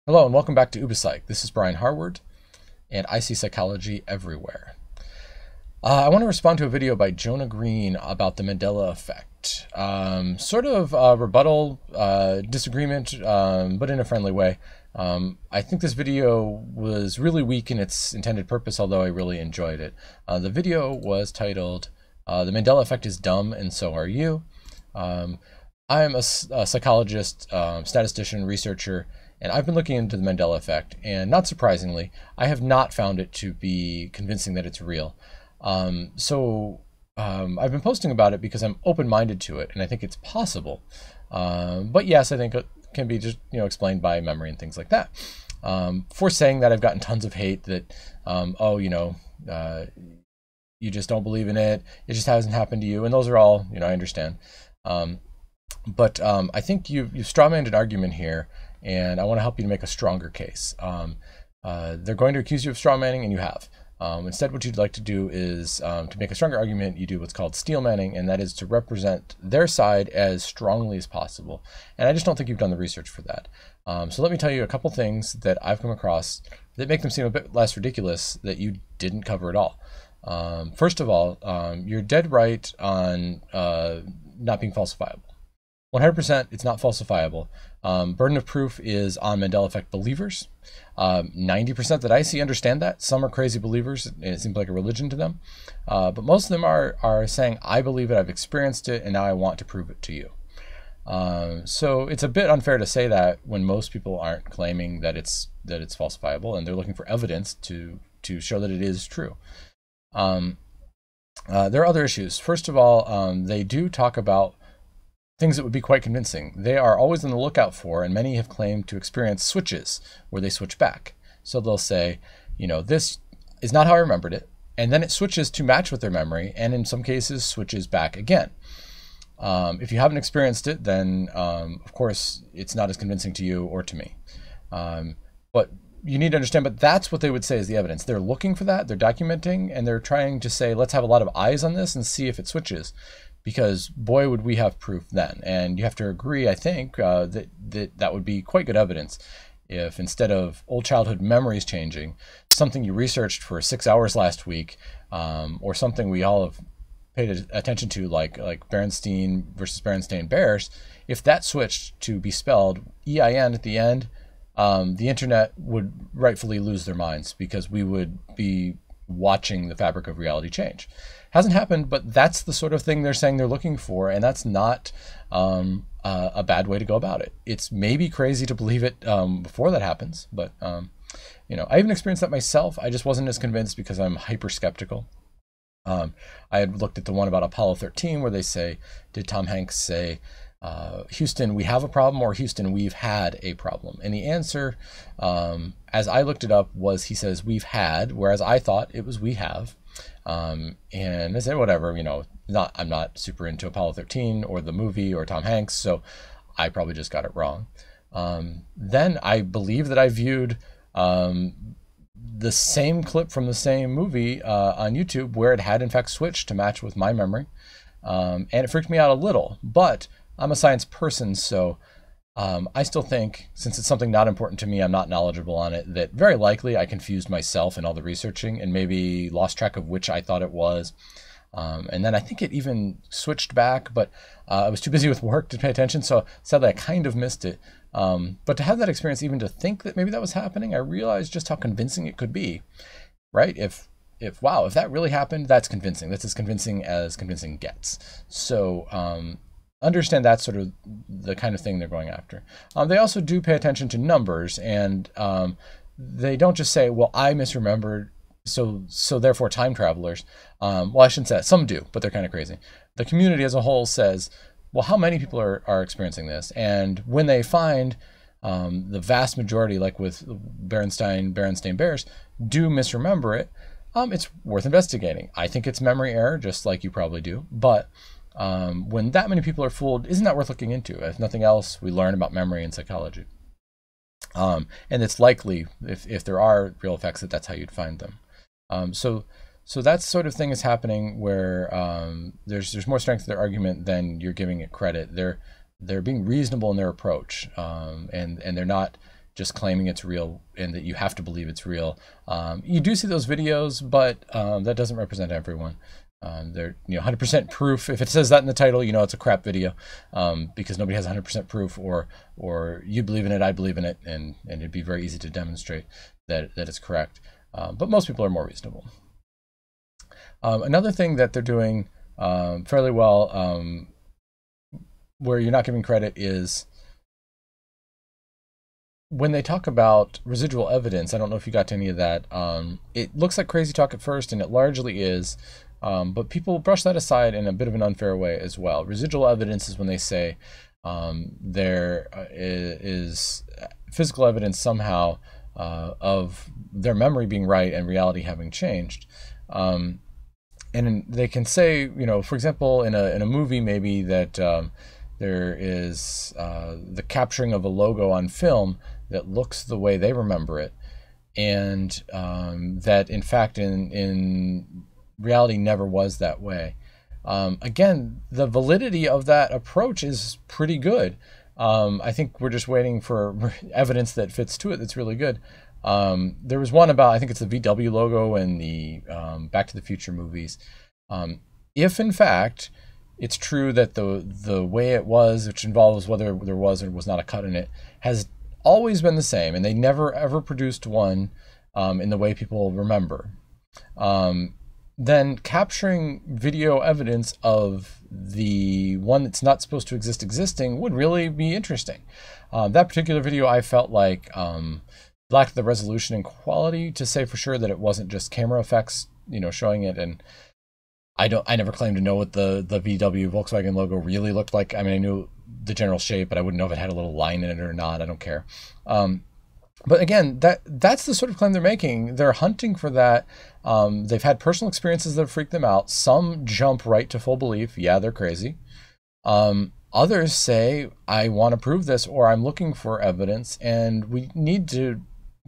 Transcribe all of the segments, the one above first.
Hello and welcome back to UbiPsych. This is Brian Harward, and I see psychology everywhere. I want to respond to a video by Jonah Green about the Mandela Effect. Sort of rebuttal, disagreement, but in a friendly way. I think this video was really weak in its intended purpose, although I really enjoyed it. The video was titled, "The Mandela Effect is Dumb and So Are You." I'm a psychologist, statistician, researcher, and I've been looking into the Mandela Effect, and not surprisingly, I have not found it to be convincing that it's real. I've been posting about it because I'm open-minded to it, and I think it's possible. But yes, I think it can be just explained by memory and things like that. For saying that, I've gotten tons of hate that, you just don't believe in it. It just hasn't happened to you, and those are all, I understand. But I think you've strawmanned an argument here, and I want to help you to make a stronger case. They're going to accuse you of strawmanning, and you have. Instead, what you'd like to do is, to make a stronger argument, you do what's called steelmanning, and that is to represent their side as strongly as possible. And I just don't think you've done the research for that. So let me tell you a couple things that I've come across that make them seem a bit less ridiculous that you didn't cover at all. First of all, you're dead right on not being falsifiable. 100% it's not falsifiable. Burden of proof is on Mandela Effect believers. 90% that I see understand that. Some are crazy believers, and it seems like a religion to them. But most of them are saying, I believe it, I've experienced it, and now I want to prove it to you. So it's a bit unfair to say that when most people aren't claiming that it's falsifiable, and they're looking for evidence to show that it is true. There are other issues. First of all, they do talk about things that would be quite convincing. They are always on the lookout for, and many have claimed to experience switches where they switch back. So they'll say, this is not how I remembered it, and then it switches to match with their memory, and in some cases switches back again. If you haven't experienced it, then of course it's not as convincing to you or to me. But you need to understand, but that's what they would say is the evidence. They're looking for that, they're documenting, and they're trying to say, let's have a lot of eyes on this and see if it switches. Because boy, would we have proof then. And you have to agree, I think, that would be quite good evidence if instead of old childhood memories changing, something you researched for 6 hours last week, or something we all have paid attention to, like Berenstain versus Berenstain Bears, if that switched to be spelled EIN at the end, the internet would rightfully lose their minds because we would be watching the fabric of reality change. Hasn't happened, but that's the sort of thing they're saying they're looking for, and that's not a bad way to go about it. It's maybe crazy to believe it before that happens, but I even experienced that myself. I just wasn't as convinced because I'm hyper skeptical. I had looked at the one about Apollo 13 where they say, did Tom Hanks say, Houston, we have a problem, or Houston, we've had a problem? And the answer, as I looked it up, was he says we've had, whereas I thought it was we have. And I said, whatever, I'm not super into Apollo 13 or the movie or Tom Hanks, so I probably just got it wrong. Then I believe that I viewed the same clip from the same movie on YouTube where it had in fact switched to match with my memory. And it freaked me out a little, but I'm a science person, so I still think, since it's something not important to me, I'm not knowledgeable on it, that very likely I confused myself in all the researching and maybe lost track of which I thought it was. And then I think it even switched back, but I was too busy with work to pay attention, so sadly I kind of missed it. But to have that experience, even to think that maybe that was happening, I realized just how convincing it could be, right? If that really happened, that's convincing. That's as convincing gets. So understand that's sort of the kind of thing they're going after. They also do pay attention to numbers, and they don't just say, well, I misremembered, so therefore time travelers. Well, I shouldn't say that. Some do, but they're kind of crazy. The community as a whole says, well, how many people are experiencing this? And when they find the vast majority, like with Berenstain Bears, do misremember it, it's worth investigating. I think it's memory error, just like you probably do, but when that many people are fooled, isn't that worth looking into? If nothing else, we learn about memory and psychology. And it's likely, if there are real effects, that's how you'd find them. So that sort of thing is happening where there's more strength to their argument than you're giving it credit. They're being reasonable in their approach, and they're not just claiming it's real and that you have to believe it's real. You do see those videos, but that doesn't represent everyone. They're 100% proof. If it says that in the title, it's a crap video, because nobody has 100% proof, or you believe in it, I believe in it, and it'd be very easy to demonstrate that it's correct. But most people are more reasonable. Another thing that they're doing fairly well, where you're not giving credit, is when they talk about residual evidence. I don't know if you got to any of that. It looks like crazy talk at first, and it largely is. But people brush that aside in a bit of an unfair way as well. Residual evidence is when they say there is physical evidence somehow of their memory being right and reality having changed. And they can say, for example, in a movie maybe that there is the capturing of a logo on film that looks the way they remember it, and that in fact in reality never was that way. Again, the validity of that approach is pretty good. I think we're just waiting for evidence that fits to it that's really good. There was one about, I think it's the VW logo in the Back to the Future movies. If in fact it's true that the way it was, which involves whether there was or was not a cut in it, has always been the same, and they never ever produced one in the way people remember, then capturing video evidence of the one that's not supposed to exist existing would really be interesting. That particular video, I felt like lacked the resolution and quality to say for sure that it wasn't just camera effects, showing it. And I never claimed to know what the VW Volkswagen logo really looked like. I mean, I knew the general shape, but I wouldn't know if it had a little line in it or not. I don't care. But again, that's the sort of claim they're making. They're hunting for that. They've had personal experiences that have freaked them out. Some jump right to full belief. Yeah, they're crazy. Others say, I want to prove this, or I'm looking for evidence, and we need to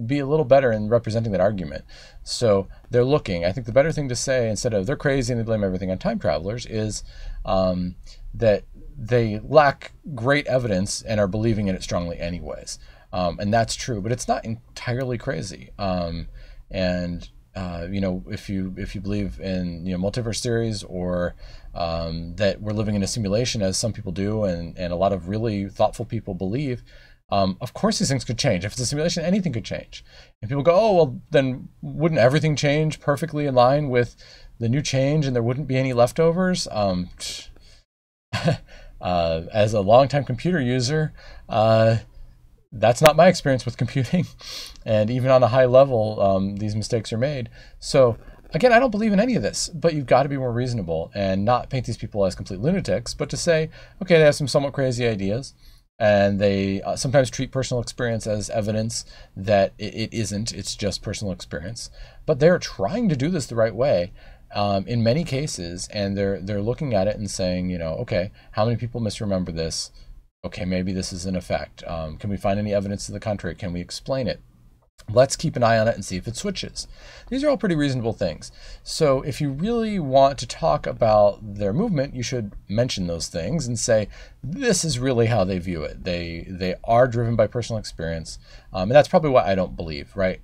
be a little better in representing that argument. So they're looking. I think the better thing to say, instead of they're crazy and they blame everything on time travelers, is that they lack great evidence and are believing in it strongly anyways. And that's true, but it's not entirely crazy. If you believe in multiverse theories, or that we're living in a simulation, as some people do, and a lot of really thoughtful people believe, of course these things could change. If it's a simulation, anything could change. And people go, oh, well, then wouldn't everything change perfectly in line with the new change, and there wouldn't be any leftovers? As a longtime computer user, that's not my experience with computing. And even on a high level, these mistakes are made. So again, I don't believe in any of this, but you've got to be more reasonable and not paint these people as complete lunatics, but to say, okay, they have some somewhat crazy ideas, and they sometimes treat personal experience as evidence that it isn't, it's just personal experience. But they're trying to do this the right way in many cases, and they're looking at it and saying, okay, how many people misremember this? Okay, maybe this is an effect. Can we find any evidence to the contrary? Can we explain it? Let's keep an eye on it and see if it switches. These are all pretty reasonable things. So if you really want to talk about their movement, you should mention those things and say, this is really how they view it. They are driven by personal experience. And that's probably what I don't believe, right?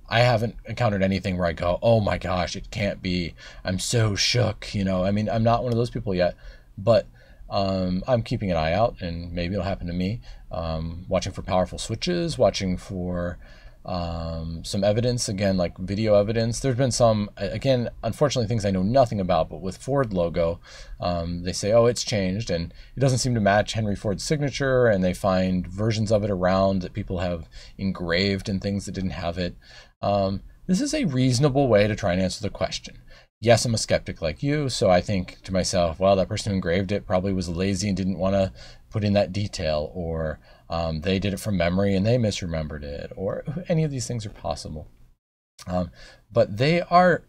I haven't encountered anything where I go, oh my gosh, it can't be. I'm so shook, I mean, I'm not one of those people yet, but I'm keeping an eye out, and maybe it'll happen to me. Watching for powerful switches, watching for some evidence, again, like video evidence. There's been some, again, unfortunately, things I know nothing about, but with Ford logo, they say, oh, it's changed, and it doesn't seem to match Henry Ford's signature, and they find versions of it around that people have engraved and things that didn't have it. This is a reasonable way to try and answer the question. Yes, I'm a skeptic like you, so I think to myself, well, that person who engraved it probably was lazy and didn't want to put in that detail, or they did it from memory and they misremembered it, or any of these things are possible. But they are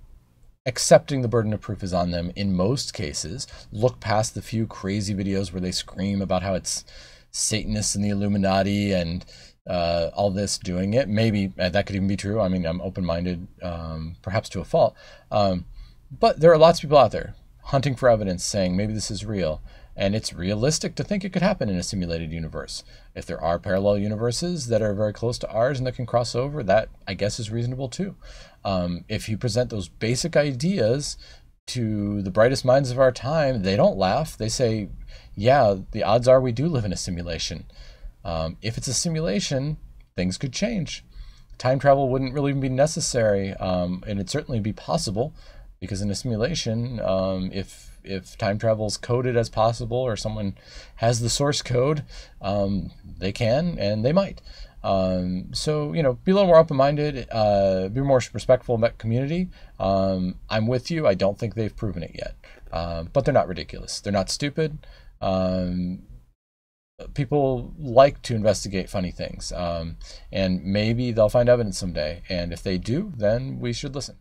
accepting the burden of proof is on them in most cases. Look past the few crazy videos where they scream about how it's Satanists and the Illuminati and all this doing it. Maybe that could even be true. I mean, I'm open-minded, perhaps to a fault. But there are lots of people out there hunting for evidence, saying maybe this is real. And it's realistic to think it could happen in a simulated universe. If there are parallel universes that are very close to ours and that can cross over, that I guess is reasonable too. If you present those basic ideas to the brightest minds of our time, they don't laugh. They say, yeah, the odds are we do live in a simulation. If it's a simulation, things could change. Time travel wouldn't really be necessary, and it'd certainly be possible, because in a simulation, if time travel is coded as possible, or someone has the source code, they can and they might. So, be a little more open-minded, be more respectful of that community. I'm with you. I don't think they've proven it yet, but they're not ridiculous. They're not stupid. People like to investigate funny things, and maybe they'll find evidence someday. And if they do, then we should listen.